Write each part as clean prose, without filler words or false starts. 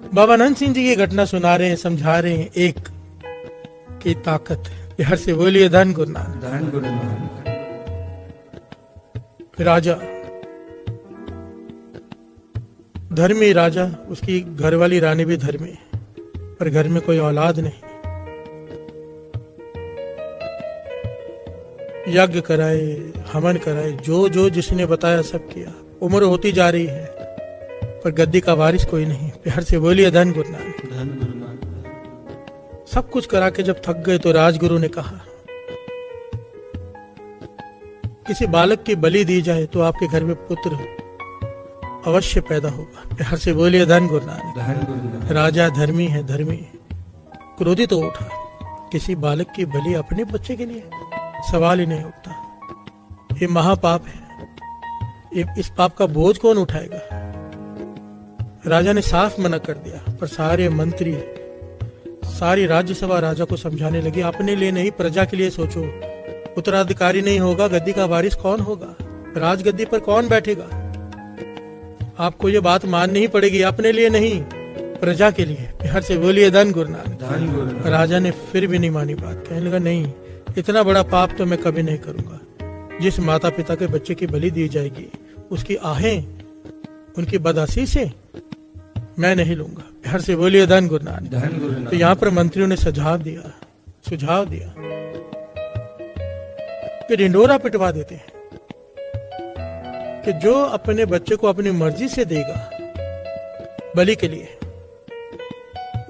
बाबा अनंत सिंह जी ये घटना सुना रहे हैं, समझा रहे हैं एक की ताकत। बिहार से बोलिए धन गुरु नानक। धन गुरु नानक। राजा, धर्मी राजा, उसकी घरवाली रानी भी धर्मी, पर घर में कोई औलाद नहीं। यज्ञ कराए, हवन कराए, जो जो जिसने बताया सब किया। उम्र होती जा रही है पर गद्दी का वारिस कोई नहीं। बिहार से बोलिए धन गुरु नानक। धन गुरु नानक। सब कुछ करा के जब थक गए तो राजगुरु ने कहा, किसी बालक की बलि दी जाए तो आपके घर में पुत्र अवश्य पैदा होगा। बिहार से बोलिए धन गुरु नानक। धन गुरु नानक। राजा धर्मी है, धर्मी। क्रोधित तो उठा, किसी बालक की बलि अपने बच्चे के लिए सवाल ही नहीं उठता। ये महापाप है, इस पाप का बोझ कौन उठाएगा। राजा ने साफ मना कर दिया, पर सारे मंत्री, सारी राज्यसभा राजा को समझाने लगी, अपने लिए नहीं प्रजा के लिए सोचो। उत्तराधिकारी नहीं होगा, गद्दी का वारिस कौन होगा, राजगद्दी पर कौन बैठेगा। आपको ये बात माननी ही पड़ेगी, अपने लिए नहीं प्रजा के लिए। बिहार से बोलिए धन गुरु नानक। धन गुरु नानक। राजा ने फिर भी नहीं मानी बात, कहने लगा नहीं, इतना बड़ा पाप तो मैं कभी नहीं करूंगा। जिस माता पिता के बच्चे की बलि दी जाएगी उसकी आहें, उनकी बदहसी से मैं नहीं लूंगा। बिहार से बोलिए धन गुरु नानक। धन गुरु नानक। तो यहाँ पर मंत्रियों ने सुझाव दिया कि ढिंडोरा पिटवा देते हैं कि जो अपने बच्चे को अपनी मर्जी से देगा बलि के लिए,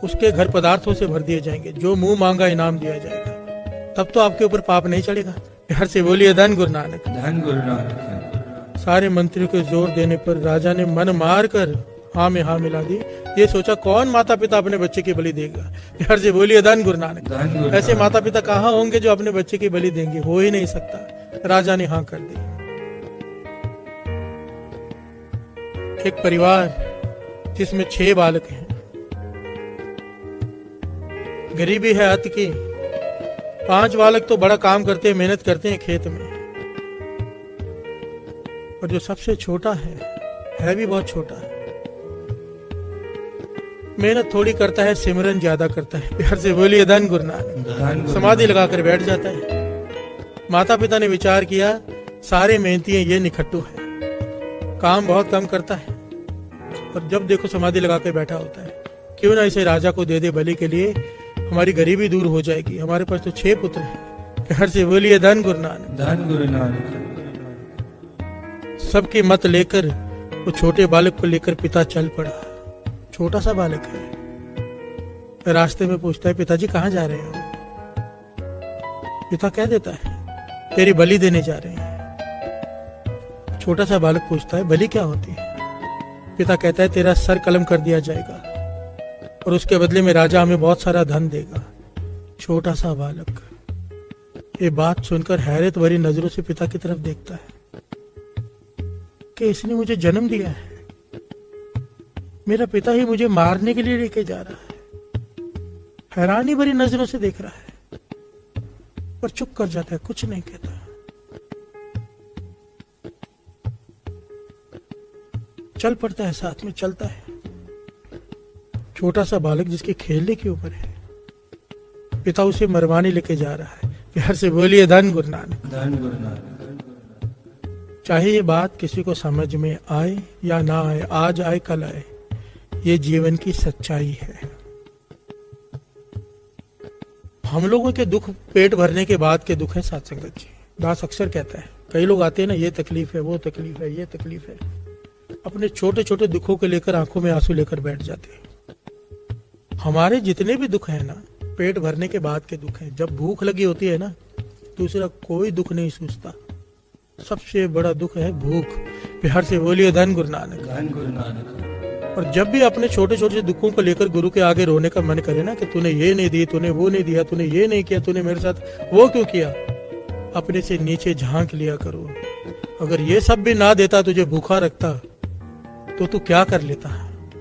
उसके घर पदार्थों से भर दिए जाएंगे, जो मुंह मांगा इनाम दिया जाएगा, तब तो आपके ऊपर पाप नहीं चढ़ेगा। बिहार से बोलिए धन गुरु नानक। धन गुरु नानक। सारे मंत्रियों के जोर देने पर राजा ने मन मार कर हाँ में हाँ मिला दी। ये सोचा कौन माता पिता अपने बच्चे की बलि देगा। बिहार से बोलिए धन गुरु नानक। ऐसे माता पिता कहाँ होंगे जो अपने बच्चे की बलि देंगे, हो ही नहीं सकता। राजा ने हाँ कर दी। एक परिवार जिसमें 6 बालक हैं, गरीबी है अत की। 5 बालक तो बड़ा काम करते हैं, मेहनत करते हैं खेत में, और जो सबसे छोटा है भी बहुत छोटा है, मेहनत थोड़ी करता है, सिमरन ज्यादा करता है। बिहार से बोलिए धन गुरु नानक। समाधि लगाकर बैठ जाता है। माता पिता ने विचार किया, सारे मेहनती हैं, ये निखट्टू है, काम बहुत कम करता है, और जब देखो समाधि लगाकर बैठा होता है। क्यों ना इसे राजा को दे दे बलि के लिए, हमारी गरीबी दूर हो जाएगी। हमारे पास तो 6 पुत्र हैं। बिहार से बोलिए धन गुरु नानक। धन गुरु नानक। सबकी मत लेकर वो छोटे बालक को लेकर पिता चल पड़ा। छोटा सा बालक है। रास्ते में पूछता है, पिताजी कहाँ जा रहे हो। पिता कह देता है, तेरी बलि देने जा रहे हैं। छोटा सा बालक पूछता है, बलि क्या होती है। पिता कहता है, तेरा सर कलम कर दिया जाएगा और उसके बदले में राजा हमें बहुत सारा धन देगा। छोटा सा बालक ये बात सुनकर हैरत भरी नजरों से पिता की तरफ देखता है कि इसने मुझे जन्म दिया है, मेरा पिता ही मुझे मारने के लिए लेके जा रहा है। हैरानी भरी नजरों से देख रहा है, पर चुप कर जाता है, कुछ नहीं कहता। चल पड़ता है, साथ में चलता है। छोटा सा बालक जिसके खेलने के ऊपर है, पिता उसे मरवाने लेके जा रहा है। बिहार से बोलिए धन गुरु नानक। धन गुरु नानक। चाहे ये बात किसी को समझ में आए या ना आए, आज आए कल आए, ये जीवन की सच्चाई है। हम लोगों के दुख पेट भरने के बाद के दुख है साथ संगत जी। दास अक्सर कहता है, कई लोग आते हैं ना, ये तकलीफ है, वो तकलीफ है, ये तकलीफ है, अपने छोटे छोटे दुखों को लेकर आंखों में आंसू लेकर बैठ जाते हैं। हमारे जितने भी दुख है ना, पेट भरने के बाद के दुख है। जब भूख लगी होती है ना, दूसरा कोई दुख नहीं सूझता। सबसे बड़ा दुख है भूख। बिहार से बोलिए धन गुरु नानक। धन गुरु नानक। और जब भी अपने छोटे छोटे दुखों को लेकर गुरु के आगे रोने का मन करे ना, कि तूने ये नहीं दी, तूने वो नहीं दिया, तूने ये नहीं किया, तूने मेरे साथ वो क्यों किया, अपने से नीचे झांक लिया करो। अगर ये सब भी ना देता, तुझे भूखा रखता, तो तू क्या कर लेता।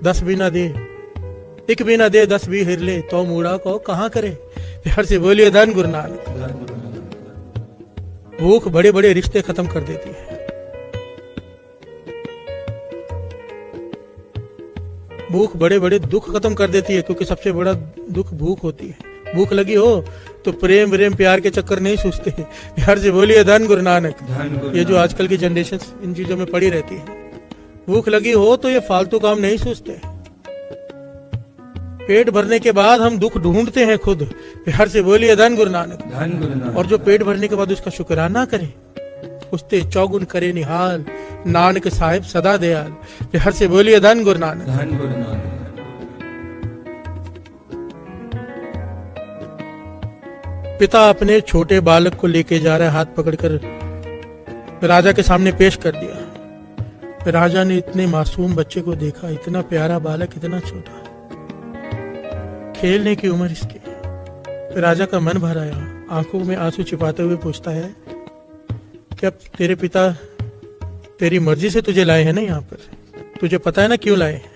10 भी ना दे, 1 भी ना दे, 10 भी हिर ले, तो मूड़ा को कहाँ करे। बिहार से बोलिए धन गुरु नानक। भूख बड़े बड़े रिश्ते खत्म कर देती है। भूख बड़े बड़े दुख खत्म कर देती है, क्योंकि सबसे बड़ा दुख भूख होती है। भूख लगी हो तो प्रेम प्यार के चक्कर नहीं सूझते। प्यार से बोलिए धन गुरु नानक। धन गुरु ये जो आजकल की जनरेशन इन चीजों में पड़ी रहती है, भूख लगी हो तो ये फालतू काम नहीं सूझते। पेट भरने के बाद हम दुख ढूंढते हैं खुद। प्यार से बोलिए धन गुरु नानक। धन गुरु नानक। और जो पेट भरने के बाद उसका शुक्राना करे, उसते चौगुन करे निहाल, नानक साहिब सदा दयाल। प्यार से बोलिए धन गुरु नानक। धन गुरु नानक। पिता अपने छोटे बालक को लेके जा रहा है, हाथ पकड़कर राजा के सामने पेश कर दिया। राजा ने इतने मासूम बच्चे को देखा, इतना प्यारा बालक, इतना छोटा, खेलने की उम्र इसकी। राजा का मन भर आया, आंखों में आंसू छिपाते हुए पूछता है कि अब तेरे पिता तेरी मर्जी से तुझे लाए हैं ना यहाँ पर, तुझे पता है ना क्यों लाए हैं?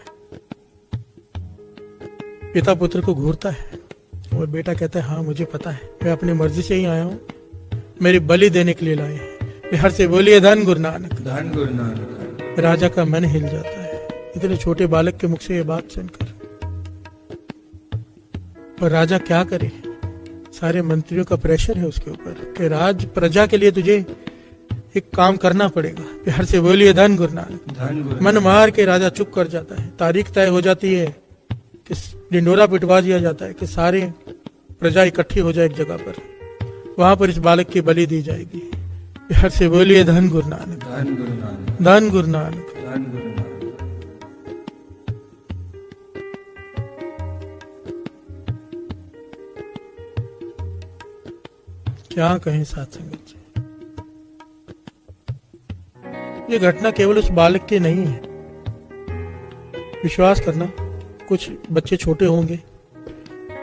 पिता पुत्र को घूरता है और बेटा कहता है हाँ मुझे पता है, मैं अपनी मर्जी से ही आया हूँ, मेरी बलि देने के लिए लाए हैं। बिहार से बोलिए धन गुरु नानक। धन गुरु नानक। राजा का मन हिल जाता है इतने छोटे बालक के मुख से ये बात सुनकर। पर राजा क्या करे, सारे मंत्रियों का प्रेशर है उसके ऊपर कि राज प्रजा के लिए तुझे एक काम करना पड़ेगा। बिहार से बोलिए धन गुरु नानक। धन गुरु। मन मार के राजा चुप कर जाता है। तारीख तय हो जाती है कि ढिंडोरा पिटवा दिया जाता है कि सारे प्रजा इकट्ठी हो जाए एक जगह पर, वहां पर इस बालक की बलि दी जाएगी। बिहार से बोलिए धन गुरु नानक। धन गुरु नानक। धन गुरु नानक। धन गुरु नानक। क्या कहें साथ संगत जी, ये घटना केवल उस बालक की नहीं है। विश्वास करना, कुछ बच्चे छोटे होंगे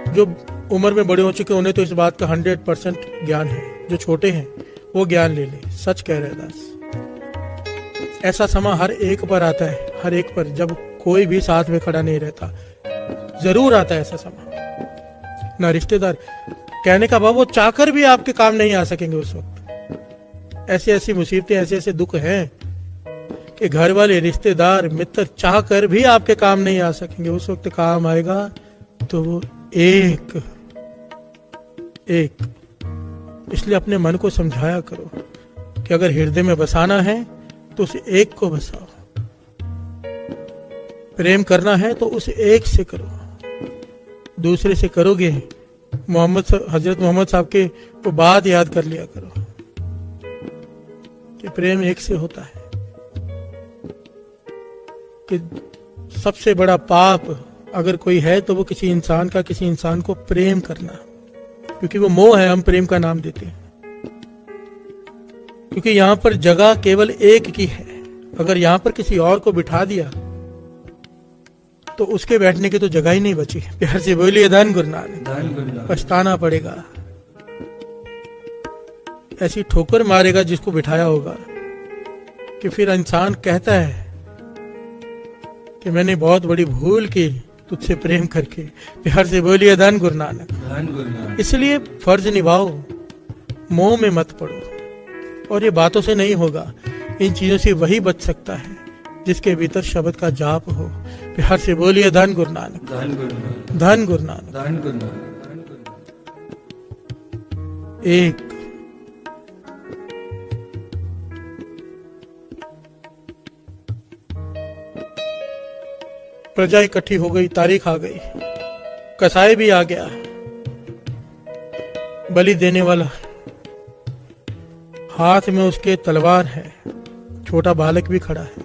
जो उम्र में बड़े हो चुके, उन्हें तो इस बात का 100% ज्ञान है। जो छोटे हैं वो ज्ञान ले ले। सच कह रहे दास, ऐसा समय हर एक पर आता है, हर एक पर, जब कोई भी साथ में खड़ा नहीं रहता, जरूर आता है ऐसा समय। ना रिश्तेदार, कहने का भाव वो चाहकर भी आपके काम नहीं आ सकेंगे उस वक्त। ऐसी ऐसी मुसीबतें, ऐसे ऐसे दुख हैं कि घर वाले, रिश्तेदार, मित्र चाहकर भी आपके काम नहीं आ सकेंगे। उस वक्त काम आएगा तो वो एक। इसलिए अपने मन को समझाया करो कि अगर हृदय में बसाना है तो उस एक को बसाओ, प्रेम करना है तो उस एक से करो। दूसरे से करोगे, हजरत मोहम्मद साहब के वो बात याद कर लिया करो कि प्रेम एक से होता है। कि सबसे बड़ा पाप अगर कोई है तो वो किसी इंसान को प्रेम करना, क्योंकि वो मोह है, हम प्रेम का नाम देते हैं। क्योंकि यहाँ पर जगह केवल एक की है। अगर यहाँ पर किसी और को बिठा दिया तो उसके बैठने की तो जगह ही नहीं बची। प्यार से बोलिए धन गुरु नानक। धन गुरु नानक। पछताना पड़ेगा, ऐसी ठोकर मारेगा जिसको बिठाया होगा कि फिर इंसान कहता है कि मैंने बहुत बड़ी भूल की तुझसे प्रेम करके। प्यार से बोलिए धन गुरु नानक। धन गुरु नानक। इसलिए फर्ज निभाओ, मोह में मत पड़ो। और ये बातों से नहीं होगा, इन चीजों से वही बच सकता है जिसके भीतर शब्द का जाप हो। प्यार से बोलिए धन गुरु नानक। धन गुरु नानक। धन गुरु नानक। धन गुरु नानक। एक। प्रजा इकट्ठी हो गई, तारीख आ गई, कसाई भी आ गया, बलि देने वाला, हाथ में उसके तलवार है, छोटा बालक भी खड़ा है।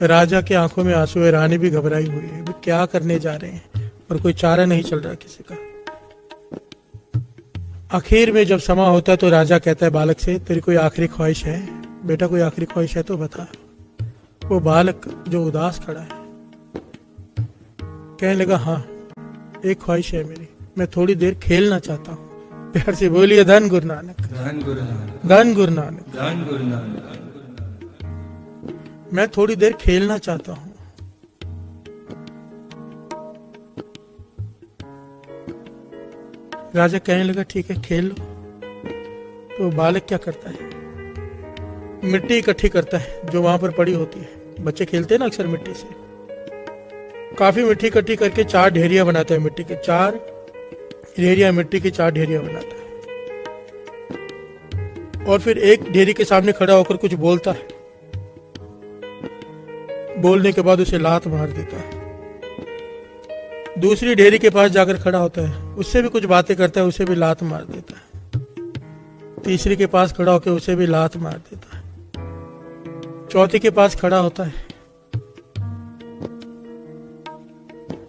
राजा की आंखों में आंसू है, रानी भी घबराई हुई है। वे क्या करने जा रहे हैं और कोई चारा नहीं चल रहा किसी का। आखिर में जब समा होता है तो राजा कहता है बालक से, तेरी कोई आखिरी ख्वाहिश है बेटा? कोई आखिरी ख्वाहिश है तो बता। वो बालक जो उदास खड़ा है कहने लगा, हाँ एक ख्वाहिश है मेरी, मैं थोड़ी देर खेलना चाहता हूँ। प्यार से बोलिए धन गुरु नानक। धन गुरु नानक। धन गुरु नानक। धन गुरु नानक। मैं थोड़ी देर खेलना चाहता हूँ। राजा कहने लगा ठीक है खेल लो। तो बालक क्या करता है, मिट्टी इकट्ठी करता है जो वहां पर पड़ी होती है। बच्चे खेलते हैं ना अक्सर मिट्टी से, काफी मिट्टी इकट्ठी करके 4 ढेरियां बनाता है, मिट्टी की 4 ढेरियां, मिट्टी की 4 ढेरियां बनाता है। और फिर एक ढेरी के सामने खड़ा होकर कुछ बोलता है। बोलने के बाद उसे लात मार देता है। दूसरी ढेरी के पास जाकर खड़ा होता है, उससे भी कुछ बातें करता है, उसे भी लात मार देता है। तीसरी के पास खड़ा होकर उसे भी लात मार देता है। चौथी के पास खड़ा होता है,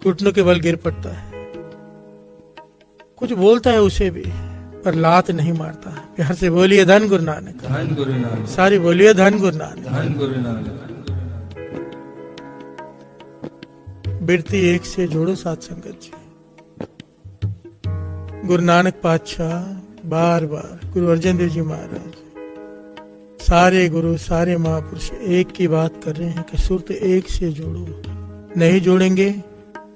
घुटनों के बल गिर पड़ता है, कुछ बोलता है उसे भी, पर लात नहीं मारता। प्यार से बोलिए धन गुरु नानक, धन गुरु नानक, सारी बोलिए धन गुरु नानक। धन गुरु नानक। बिरती एक से जोड़ो साथ संगत जी। गुरु नानक पातशाह बार बार, गुरु अर्जन देव जी महाराज, सारे गुरु सारे महापुरुष एक की बात कर रहे हैं कि सुरत एक से जोड़ो। नहीं जोड़ेंगे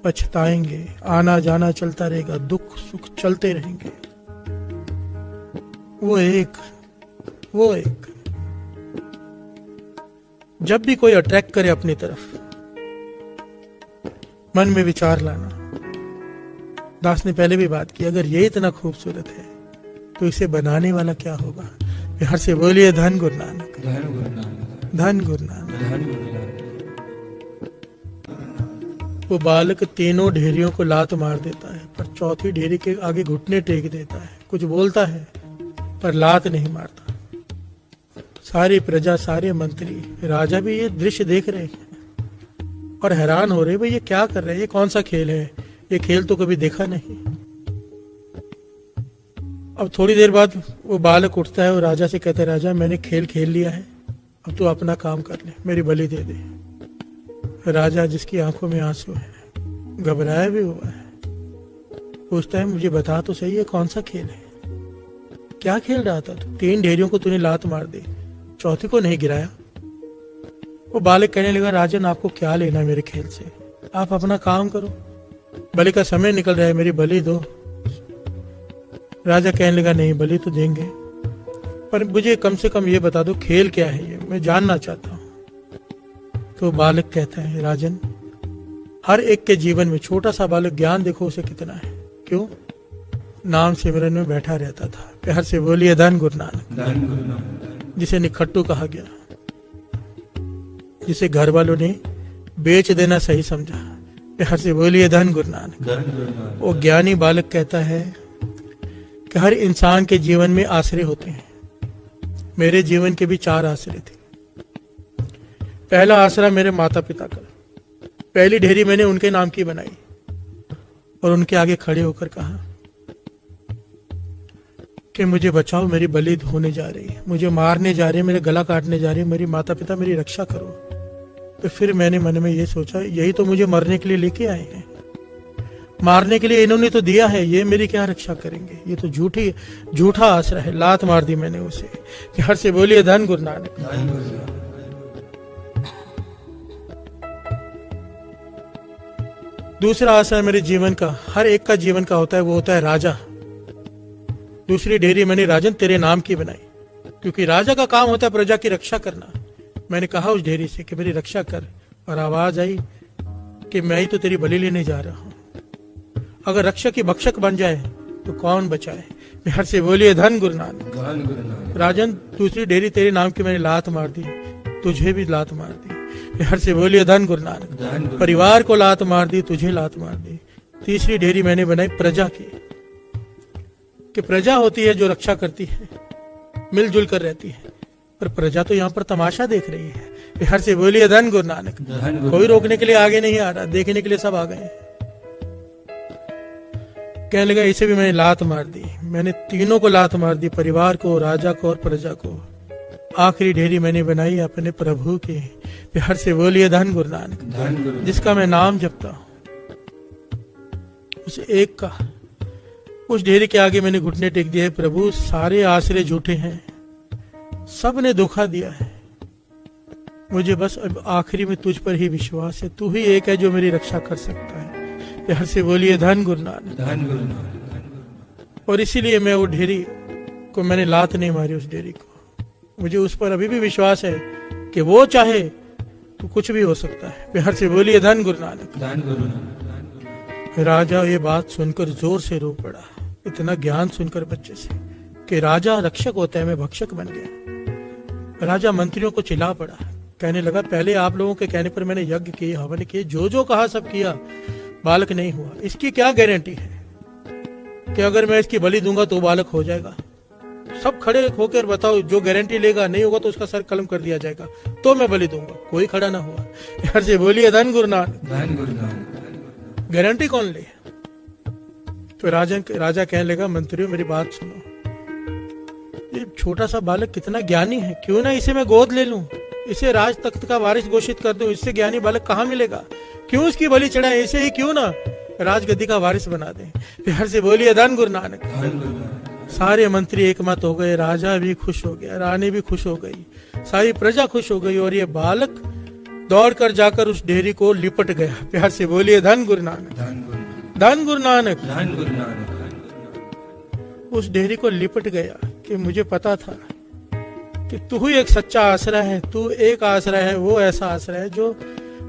पछताएंगे, आना जाना चलता रहेगा, दुख सुख चलते रहेंगे। वो एक जब भी कोई अट्रैक्ट करे अपनी तरफ, मन में विचार लाना। दास ने पहले भी बात की, अगर ये इतना खूबसूरत है तो इसे बनाने वाला क्या होगा। प्यार से बोलिए धन गुरु नानक, धन गुरु नानक, धन गुरु नानक। धन गुरु नानक। वो बालक तीनों ढेरियों को लात मार देता है, पर चौथी ढेरी के आगे घुटने टेक देता है, कुछ बोलता है पर लात नहीं मारता। सारी प्रजा, सारे मंत्री, राजा भी ये दृश्य देख रहे हैं और हैरान हो रहे, भाई ये क्या कर रहे हैं, ये कौन सा खेल है, ये खेल तो कभी देखा नहीं। अब थोड़ी देर बाद वो बालक उठता है और राजा से कहता है, राजा मैंने खेल खेल लिया है, अब तू अपना काम कर ले, मेरी बलि दे दे। राजा जिसकी आंखों में आंसू है, घबराया भी हुआ है, पूछता है मुझे बता तो सही है कौन सा खेल है, क्या खेल रहा था तू? 3 ढेरियों को तूने लात मार दी, चौथी को नहीं गिराया। वो बालक कहने लगा, राजन आपको क्या लेना मेरे खेल से, आप अपना काम करो, बलि का समय निकल रहा है, मेरी बलि दो। राजा कहने लगा, नहीं बलि तो देंगे, पर मुझे कम से कम ये बता दो खेल क्या है, ये मैं जानना चाहता हूँ। तो बालक कहता है, राजन हर एक के जीवन में, छोटा सा बालक, ज्ञान देखो उसे कितना है, क्यों? नाम सिमरन में बैठा रहता था। प्यार से बोलिए धन गुरु नानक, धन गुरु नानक। जिसे निखट्टू कहा गया, जिसे घर वालों ने बेच देना सही समझा। प्यार से बोलिए धन गुरु नानक। धन गुरु नानक। वो ज्ञानी बालक कहता है कि हर इंसान के जीवन में आश्रय होते हैं। मेरे जीवन के भी 4 आश्रय थे। पहला आसरा मेरे माता पिता का, पहली ढेरी मैंने उनके नाम की बनाई और उनके आगे खड़े होकर कहा कि मुझे बचाओ, मेरी बलि होने जा रही है, मुझे मारने जा रहे हैं, मेरे गला काटने जा रहे हैं, मेरी माता पिता मेरी रक्षा करो। तो फिर मैंने मन में ये सोचा, यही तो मुझे मरने के लिए लेके आए हैं, मारने के लिए इन्होंने तो दिया है, ये मेरी क्या रक्षा करेंगे, ये तो झूठा आसरा है। लात मार दी मैंने उसे। प्यार से बोलिए धन गुरु नानक। धन गुरु नानक। दूसरा आसरा मेरे जीवन का, हर एक का जीवन का होता है, वो होता है राजा। दूसरी ढेरी मैंने राजन तेरे नाम की बनाई, क्योंकि राजा का काम होता है प्रजा की रक्षा करना। मैंने कहा उस ढेरी से कि मेरी रक्षा कर, और आवाज आई कि मैं ही तो तेरी बलि लेने जा रहा हूं, अगर रक्षक की भक्षक बन जाए तो कौन बचाए। प्यार से बोलिए धन गुरु नानक। धन गुरु नानक। राजन दूसरी ढेरी तेरे नाम की मैंने लात मार दी, तुझे भी लात मार दी। प्यार से बोलिए धन गुरु नानक। धन गुरु। परिवार को लात मार दी, तुझे लात मार दी। तीसरी ढेरी मैंने बनाई प्रजा की, कि प्रजा होती है जो रक्षा करती है, मिलजुल कर रहती है, पर प्रजा तो यहाँ पर तमाशा देख रही है। प्यार से बोलिए धन गुरु नानक। धन गुरु। कोई रोकने के लिए आगे नहीं आ रहा, देखने के लिए सब आ गए। कहने लगा इसे भी मैंने लात मार दी, मैंने तीनों को लात मार दी, परिवार को, राजा को और प्रजा को। आखिरी ढेरी मैंने बनाई अपने प्रभु की। प्यार से बोलिए धन गुरु नानक। धन गुरु। जिसका मैं नाम जपता हूं, उस एक का, उस ढेरी के आगे मैंने घुटने टेक दिए। प्रभु सारे आश्रय झूठे हैं, सब ने धोखा दिया है, मुझे बस अब आखिरी में तुझ पर ही विश्वास है, तू ही एक है जो मेरी रक्षा कर सकता है। प्यार से बोलिए धन गुरु नानक। धन गुरु नानक। और इसीलिए मैं वो ढेरी को मैंने लात नहीं मारी, उस ढेरी को। मुझे उस पर अभी भी विश्वास है कि वो चाहे तो कुछ भी हो सकता है। प्यार से बोलिए धन गुरु नानक। धन गुरु नानक। राजा ये बात सुनकर जोर से रो पड़ा, इतना ज्ञान सुनकर बच्चे से कि राजा रक्षक होता है, मैं भक्षक बन गया। राजा मंत्रियों को चिल्ला पड़ा, कहने लगा पहले आप लोगों के कहने पर मैंने यज्ञ किए, हवन किए, जो जो कहा सब किया, बालक नहीं हुआ। इसकी क्या गारंटी है कि अगर मैं इसकी बलि दूंगा तो बालक हो जाएगा? सब खड़े होकर बताओ, जो गारंटी लेगा, नहीं होगा तो उसका सर कलम कर दिया जाएगा, तो मैं बलि दूंगा। कोई खड़ा ना हुआ। यार से बोलिए धन गुरु नानक। धन गुरु नानक। गारंटी कौन ले? तो राजा कहने लगा, मंत्रियों मेरी बात सुनो, ये छोटा सा बालक कितना ज्ञानी है, क्यों ना इसे मैं गोद ले लूं, इसे राज तख्त का वारिस घोषित कर दूं। इससे ज्ञानी बालक कहाँ मिलेगा? क्यों इसकी बलि चढ़ाए? इसे ही क्यों ना राजगद्दी का वारिस बना दें। प्यार से बोलिए धन गुरु नानक। धन गुरु नानक। सारे मंत्री एकमत हो गए, राजा भी खुश हो गया, रानी भी खुश हो गई, सारी प्रजा खुश हो गई, और ये बालक दौड़कर जाकर उस डेहरी को लिपट गया। प्यार से बोलिए धन गुरु नानक। धन गुरु नानक। धन गुरु नानक। धन गुरु नानक। उस डेहरी को लिपट गया कि मुझे पता था कि तू ही एक सच्चा आश्रय है, तू एक आश्रय है, वो ऐसा आश्रय है जो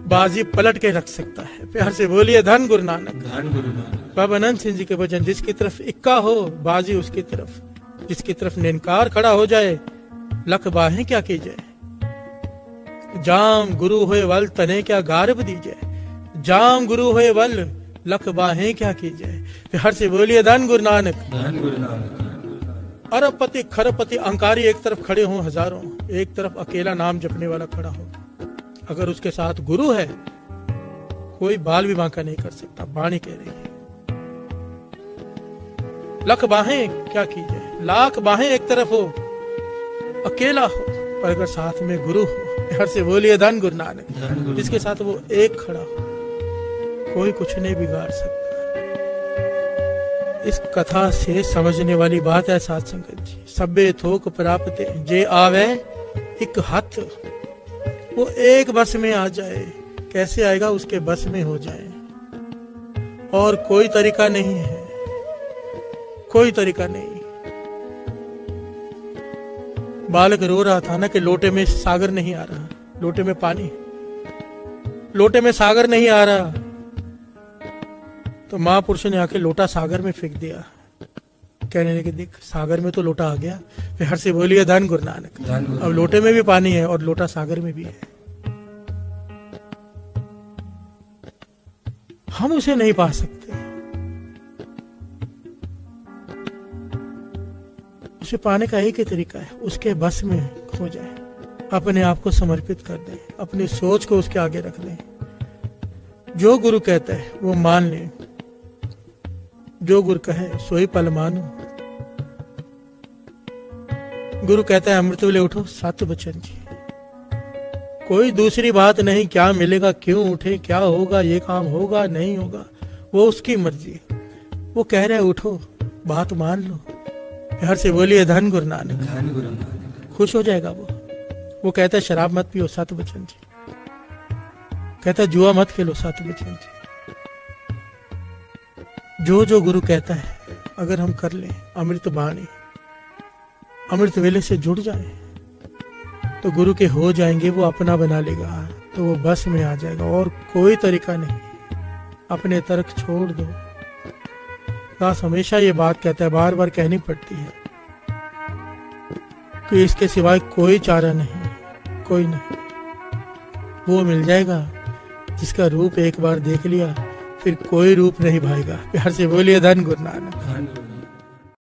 बाजी पलट के रख सकता है। प्यार से बोलिए धन गुरु नानक। धन गुरु नानक। बाबा अनंत सिंह जी के वचन, जिसकी तरफ इक्का हो बाजी उसकी तरफ, जिसकी तरफ निनकार खड़ा हो जाए लख बाहें क्या की जाए। जाम गुरु होए वल तने क्या गारब दीजिए, जाम गुरु होए वल लख बाहें क्या की जाए। प्यार से बोलिए धन गुरु नानक। धन गुरु नानक। अरबपति खरबपति अहंकारी एक तरफ खड़े हों हजारों, एक तरफ अकेला नाम जपने वाला खड़ा हो, अगर उसके साथ गुरु है कोई बाल भी बांका नहीं कर सकता। वाणी कह रही है, लख बाहें क्या कीजिए, लाख बाहें एक तरफ हो, अकेला हो, पर अगर साथ में गुरु हो। प्यार से बोलिए धन गुरु नानक। जिसके साथ वो एक खड़ा हो, कोई कुछ नहीं बिगाड़ सकता। इस कथा से समझने वाली बात है साध संगत जी, सब्बे थोक प्राप्त जे आवे एक हाथ, वो एक बस में आ जाए। कैसे आएगा? उसके बस में हो जाए, और कोई तरीका नहीं है, कोई तरीका नहीं। बालक रो रहा था ना कि लोटे में सागर नहीं आ रहा, लोटे में पानी, लोटे में सागर नहीं आ रहा, तो महापुरुष ने आके लोटा सागर में फेंक दिया, कहने लगे देख सागर में तो लोटा आ गया। प्यार से बोलिए धन गुरु नानक। अब लोटे में भी पानी है और लोटा सागर में भी है, हम उसे नहीं पा सकते। उसे पाने का एक ही तरीका है, उसके बस में खो जाए, अपने आप को समर्पित कर दें, अपनी सोच को उसके आगे रख दें। जो गुरु कहता है वो मान लें, जो गुरु कहे सोई पल मानो। गुरु कहता है अमृत वेले उठो, सत्य बचन जी, कोई दूसरी बात नहीं, क्या मिलेगा, क्यों उठे, क्या होगा, ये काम होगा नहीं होगा, वो उसकी मर्जी। वो कह रहा है उठो, बात मान लो। प्यार से बोलिए धन गुरु नानक। धन गुरु नानक। खुश हो जाएगा वो कहता है शराब मत पियो, सत्य बचन जी, कहता है जुआ मत खेलो, सत्य बचन जी। जो जो गुरु कहता है अगर हम कर लें, अमृत बाणी, अमृत वेले से जुड़ जाए तो गुरु के हो जाएंगे, वो अपना बना लेगा, तो वो बस में आ जाएगा, और कोई तरीका नहीं। अपने तर्क छोड़ दो। दास हमेशा ये बात कहता है, बार बार कहनी पड़ती है कि इसके सिवाय कोई चारा नहीं, कोई नहीं। वो मिल जाएगा जिसका रूप एक बार देख लिया फिर कोई रूप नहीं भाएगा। प्यार से बोलिए धन गुरु नानक।